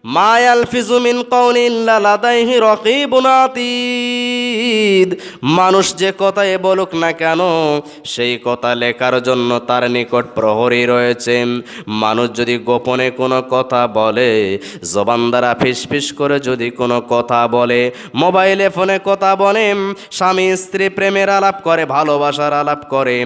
মা ইয়ালফিজু মিন কাউলিন ইল্লা লাদাইহি রাকীবুন আতীদ। মানুষ যে কথাই বলুক না কেন সেই কথা লেখার জন্য তার নিকট প্রহরী রয়েছে। মানুষ যদি গোপনে কোনো কথা বলে, জবান দ্বারা ফিসফিস করে যদি কোনো কথা বলে, মোবাইলে ফোনে কথা বলে, স্বামী স্ত্রী প্রেমের আলাপ করে, ভালোবাসার আলাপ করে,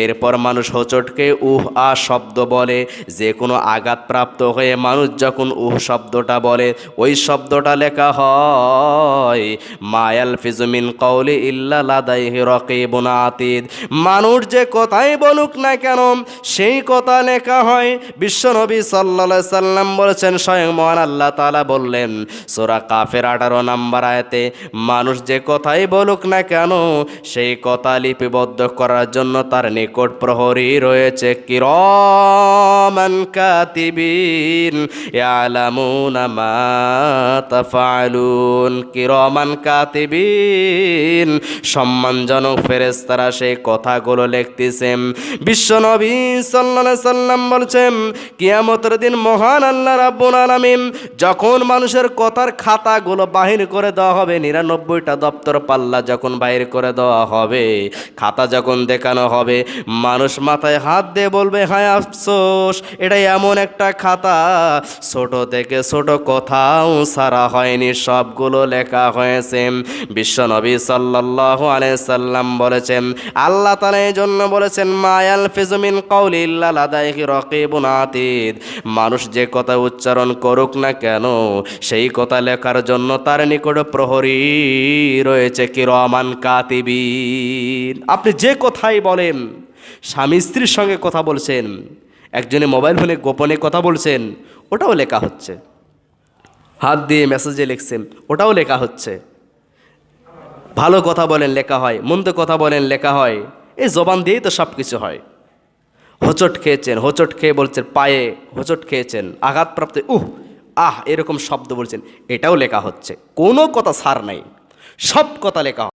এরপর মানুষ হোঁচটকে উহ আ শব্দ বলে, যে কোনো আঘাতপ্রাপ্ত হয়ে মানুষ যখন উহ শব্দটা বলে ওই শব্দটা লেখা হয় মা ইয়ালফিজু মিন কাউলি ইল্লা লাদাইহি রাকীবুন আতীদ। মানুষ যে কথাই বলুক না কেন সেই কথা লেখা হয়। বিশ্বনবী সাল্লাল্লাহু আলাইহি সাল্লাম বলেছেন, স্বয়ং মহান আল্লাহ তাআলা বললেন সূরা কাফের 18 নম্বর আয়াতে, মানুষ যে কথাই বলুক না কেন সেই কথা লিপিবদ্ধ করার জন্য তার নিকট প্রহরী রয়েছে। কিরামান কাতিবিন ইয়ালামুনা মা তাফআলুন। কিরামান কাতিবিন, সম্মানজনক ফেরেশতারা সেই কথাগুলো লিখতেছেন। বিশ্বনবী সাল্লাল্লাহু আলাইহি সাল্লাম বলছেন, কিয়ামতের দিন মহান আল্লাহ রাব্বুল আলামিন যখন মানুষের কথার খাতাগুলো বাহির করে দেওয়া হবে, 99টা দপ্তর পাল্লা যখন বাহির করে দেওয়া হবে, খাতা যখন দেখানো হবে, মানুষ মাথায় হাত দিয়ে বলবে, হায় আফসোস, এটা এমন একটা খাতা ছোট থেকে ছোট কথাও সারা হয়নি, সবগুলো লেখা হয়েছে। বিশ্বনবী সাল্লাল্লাহু আলাইহি সাল্লাম বলেছেন, আল্লাহ তাআলা এই জন্য বলেছেন মা ইয়ালফিজু মিন কাউলি ইল্লা লাদাইহি রাকীবুন আতীদ। মানুষ যে কথা উচ্চারণ করুক না কেন সেই কথা লেখার জন্য তার নিকট প্রহরী রয়েছে কিরামান কাতিবিন। আপনি যে কথাই বলেন, স্বামী স্ত্রীর সঙ্গে কথা বলছেন, একজনে মোবাইল ফোনে গোপনে কথা বলছেন, ওটাও লেখা হচ্ছে। হাত দিয়ে মেসেজে লিখছেন, ওটাও লেখা হচ্ছে। ভালো কথা বলেন লেখা হয়, মন্দ কথা বলেন লেখা হয়। এই জবান দিয়েই তো সব কিছু হয়। হোঁচট খেয়েছেন, হোঁচট খেয়ে বলছেন, পায়ে হোঁচট খেয়েছেন, আঘাতপ্রাপ্ত এরকম শব্দ বলছেন, এটাও লেখা হচ্ছে। কোনো কথা ছাড় নাই, সব কথা লেখা হয়।